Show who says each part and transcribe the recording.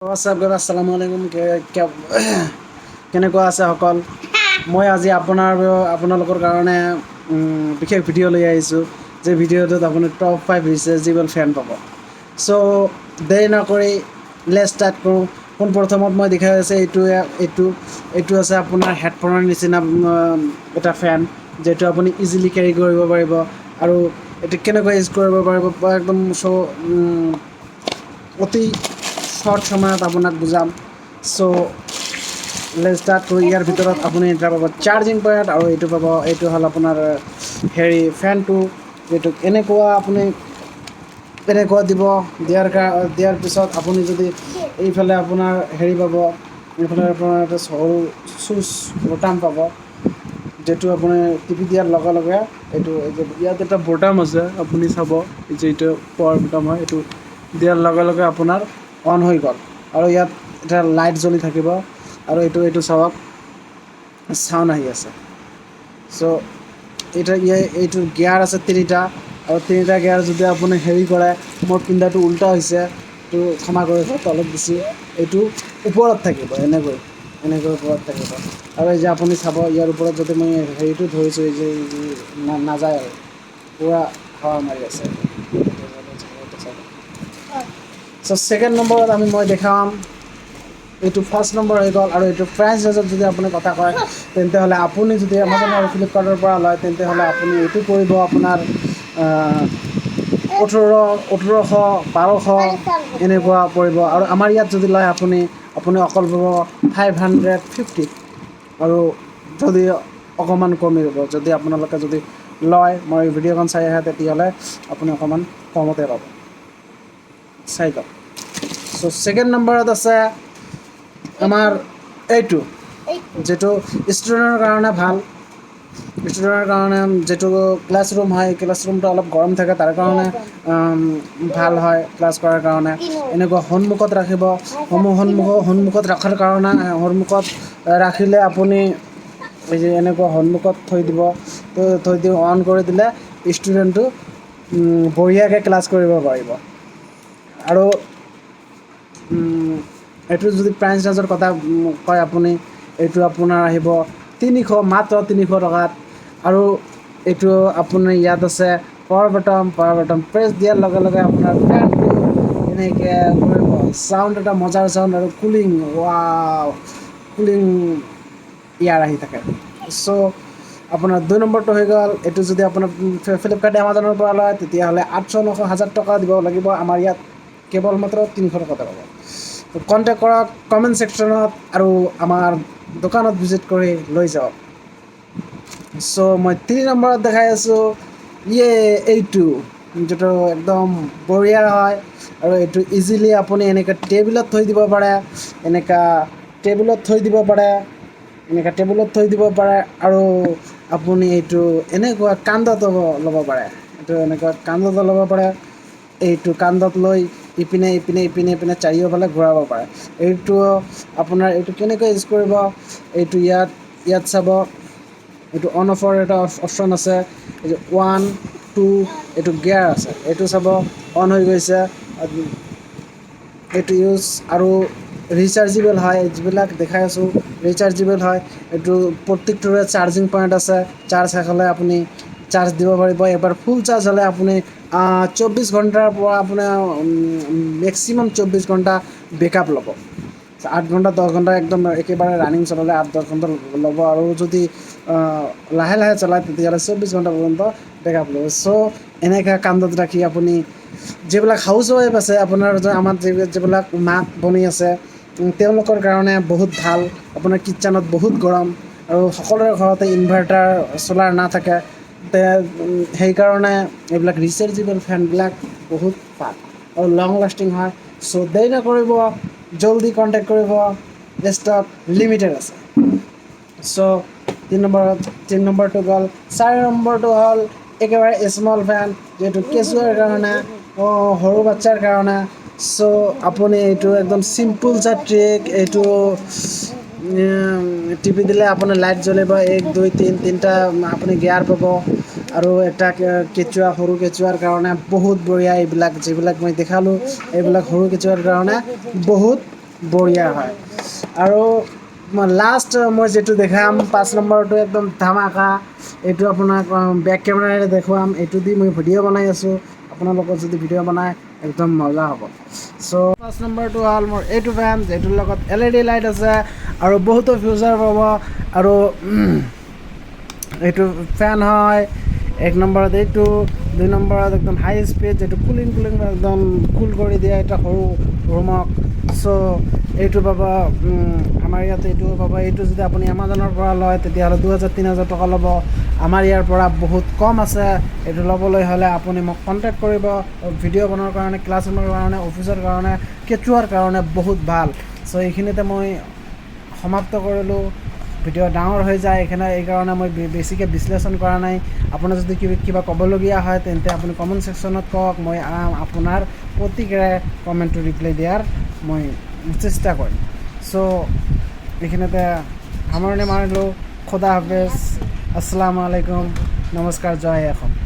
Speaker 1: আসসালামু আলাইকুম কেনেকুৱা আছে সকল মই আজি আপোনালোকৰ কাৰণে বিশেষ ভিডিঅ' লৈ আহিছোঁ যে ভিডিঅ'টোত আপুনি টপ 5 ৰিচাৰ্জেবল ফেন পাব চ' দেৰি নকৰি লেটছ ষ্টাৰ্ট কৰোঁ পোনপ্ৰথমত মই দেখাই আছে এইটো আছে আপোনাৰ হেডফোনৰ নিচিনা এটা ফেন যিটো আপুনি ইজিলি কেৰি কৰিব পাৰিব আৰু এইটো কেনেকৈ ইউজ কৰিব পাৰিব একদম অতি শ্বৰ্ট সময়ত আপোনাক বুজাম চ' লেটছ ষ্টাৰ্ট কৰোঁ ইয়াৰ ভিতৰত আপুনি এটা পাব চাৰ্জিং পইণ্ট আৰু এইটো পাব এইটো হ'ল আপোনাৰ ফেনটো এইটো এনেকুৱা দিয়াৰ পিছত আপুনি যদি এইফালে আপোনাৰ পাব এইফালে আপোনাৰ এটা সৰু চুইচ বটাম পাব যিটো আপুনি টিপি দিয়াৰ লগে লগে ইয়াত এটা বটাম আছে আপুনি চাব যে এইটো পাৱাৰ বটাম হয় এইটো দিয়াৰ লগে লগে আপোনাৰ অন হৈ গ'ল আৰু ইয়াত এটা লাইট জ্বলি থাকিব আৰু এইটো চাওক চাউণ্ড আহি আছে চ' এইটোৰ গিয়াৰ আছে তিনিটা আৰু তিনিটা গিয়াৰ যদি আপুনি কৰে মোৰ পিন্ধাটো উল্টা হৈছে এইটো ক্ষমা কৰিব তলত দিছোঁ এইটো ওপৰত থাকিব এনেকৈ ওপৰত থাকিব আৰু এই যে আপুনি চাব ইয়াৰ ওপৰত যদি মই ধৰিছোঁ এই যে নাযায় আৰু পূৰা হাৱা মাৰি আছে চ' ছেকেণ্ড নম্বৰত মই দেখাম এইটো ফাৰ্ষ্ট নম্বৰ হৈ গ'ল আৰু এইটো প্ৰাইচ ৰেঞ্জত যদি আপুনি কথা কয় তেন্তে হ'লে আপুনি যদি এমাজন আৰু ফ্লিপকাৰ্টৰ পৰা লয় তেন্তে হ'লে আপুনি এইটো পৰিব আপোনাৰ 1800 1200 এনেকুৱা পৰিব আৰু আমাৰ ইয়াত যদি লয় আপুনি অকল পাব 550 আৰু যদি অকণমান কমিব যদি আপোনালোকে যদি লয় মই ভিডিঅ'খন চাই আহে তেতিয়াহ'লে আপুনি অকণমান কমতে পাব চাই লওক চ' ছেকেণ্ড নম্বৰত আছে আমাৰ এইটো যিটো ষ্টুডেণ্টৰ কাৰণে ভাল ষ্টুডেণ্টৰ কাৰণে যিটো ক্লাছৰুম হয় ক্লাছৰুমটো অলপ গৰম থাকে তাৰ কাৰণে ভাল হয় ক্লাছ কৰাৰ কাৰণে এনেকুৱা সন্মুখত ৰাখিব সন্মুখত ৰখাৰ কাৰণে সন্মুখত ৰাখিলে আপুনি এই যে এনেকুৱা সন্মুখত থৈ দিব অন কৰি দিলে ষ্টুডেণ্টটো বঢ়িয়াকৈ ক্লাছ কৰিব পাৰিব আৰু এইটো যদি প্ৰাইচ ৰেঞ্জৰ কথা কয় আপুনি এইটো আপোনাৰ আহিব মাত্ৰ 300 টকাত আৰু এইটো আপোনাৰ ইয়াত আছে পাৱাৰ বটম প্ৰেছ দিয়াৰ লগে লগে আপোনাৰ ফেনটো এনেকৈ কৰিব চাউণ্ড এটা মজাৰ চাউণ্ড আৰু কুলিং ইয়াৰ আহি থাকে চ' আপোনাৰ 2 নম্বৰটো হৈ গ'ল এইটো যদি আপোনাৰ ফ্লিপকাৰ্ট এমাজনৰ পৰা লয় তেতিয়াহ'লে 800 900 1000 টকা দিব লাগিব আমাৰ ইয়াত কেৱল মাত্ৰ 300 টকাতে পাব কণ্টেক্ট কৰক কমেণ্ট ছেকশ্যনত আৰু আমাৰ দোকানত ভিজিট কৰি লৈ যাওক চ' মই 3 নম্বৰত দেখাই আছোঁ এইটো যিটো একদম বঢ়িয়া হয় আৰু এইটো ইজিলি আপুনি এনেকৈ টেবুলত থৈ দিব পাৰে আৰু আপুনি এইটো এনেকুৱা কান্ধত ল'ব পাৰে এইটো কান্ধত লৈ ইপিনে চাৰিওফালে ঘূৰাব পাৰে এইটো আপোনাৰ এইটো কেনেকৈ ইউজ কৰিব এইটো ইয়াত চাব এইটো অন অফৰ এটা অপশ্যন আছে এইটো 1 2 এইটো গিয়াৰ আছে এইটো চাব অন হৈ গৈছে এইটো ইউজ আৰু ৰিচাৰ্জেবল হয় যিবিলাক দেখাই আছোঁ ৰিচাৰ্জেবল হয় এইটো প্ৰত্যেকটোৰে চাৰ্জিং পইণ্ট আছে চাৰ্জ শেষ হ'লে আপুনি চাৰ্জ দিব পাৰিব এবাৰ ফুল চাৰ্জ হ'লে আপুনি 24 ঘণ্টাৰ পৰা আপোনাৰ মেক্সিমাম 24 ঘণ্টা বেকআপ ল'ব 8 ঘণ্টা 10 ঘণ্টা একদম একেবাৰে ৰানিং চলালে 8-10 ঘণ্টা ল'ব আৰু যদি লাহে লাহে চলায় তেতিয়াহ'লে 24 ঘণ্টা পৰ্যন্ত বেকআপ ল'ব চ' এনেকৈ কান্ধত ৰাখি আপুনি যিবিলাক হাউচ ৱাইফ আছে আপোনাৰ আমাৰ যিবিলাক মাক ভনী আছে তেওঁলোকৰ কাৰণে বহুত ভাল আপোনাৰ কিটচেনত বহুত গৰম আৰু সকলোৰে ঘৰতে ইনভাৰ্টাৰ চ'লাৰ নাথাকে সেইকাৰণে এইবিলাক ৰিচাৰ্জেবল ফেনবিলাক বহুত ভাল আৰু লং লাষ্টিং হয় চ' দেৰি নকৰিব জলদি কণ্টেক্ট কৰিব ষ্টক লিমিটেড আছে চ' 3 নম্বৰটো গ'ল 4 নম্বৰটো হ'ল একেবাৰে স্মল ফেন যিহেতু কেঁচুৱাৰ কাৰণে সৰু বাচ্ছাৰ কাৰণে চ' আপুনি এইটো একদম চিম্পুল ট্ৰিক এইটো টিপি দিলে আপোনাৰ লাইট জ্বলিব 1 2 3 তিনিটা আপুনি গিয়াৰ পাব আৰু এটা সৰু কেঁচুৱাৰ কাৰণে বহুত বঢ়িয়া যিবিলাক মই দেখালোঁ এইবিলাক সৰু কেঁচুৱাৰ কাৰণে বহুত বঢ়িয়া হয় আৰু লাষ্ট মই যিটো দেখাম 5 নম্বৰটো একদম ধামাকা এইটো আপোনাক বেক কেমেৰাৰে দেখুৱাম এইটো দি মই ভিডিঅ' বনাই আছোঁ আপোনালোকৰ যদি ভিডিঅ' বনাই একদম মজা হ'ব চ' 5 নম্বৰটো হ'ল মোৰ এইটো ফেন এইটোৰ লগত LED লাইট আছে আৰু বহুতো ফিউচাৰ পাব আৰু এইটো ফেন হয় 1 নম্বৰত এইটো 2 নম্বৰত একদম হাই স্পীড যিটো কুলিং একদম কুল কৰি দিয়ে এটা সৰু ৰুমক চ' এইটো পাব আমাৰ ইয়াতে এইটো পাব এইটো যদি আপুনি এমাজনৰ পৰা লয় তেতিয়াহ'লে 2000-3000 টকা ল'ব আমাৰ ইয়াৰ পৰা বহুত কম আছে এইটো ল'বলৈ হ'লে আপুনি মোক কণ্টেক্ট কৰিব ভিডিঅ' বনোৱাৰ কাৰণে ক্লাছৰুমৰ কাৰণে অফিচৰ কাৰণে কেঁচুৱাৰ কাৰণে বহুত ভাল চ' এইখিনিতে মই সমাপ্ত কৰিলোঁ ভিডিঅ' ডাঙৰ হৈ যায় এইকাৰণে মই বেছিকৈ বিশ্লেষণ কৰা নাই আপোনাৰ যদি কিবা ক'বলগীয়া হয় তেন্তে আপুনি কমেণ্ট ছেকশ্যনত কওক মই আপোনাৰ প্ৰতিক্ৰিয়া কমেণ্টটো ৰিপ্লাই দিয়াৰ মই চেষ্টা কৰিম চ' এইখিনিতে সামৰণি মাৰিলোঁ খুদা হাফেজ আসসালামু আলাইকুম নমস্কাৰ জয় অসম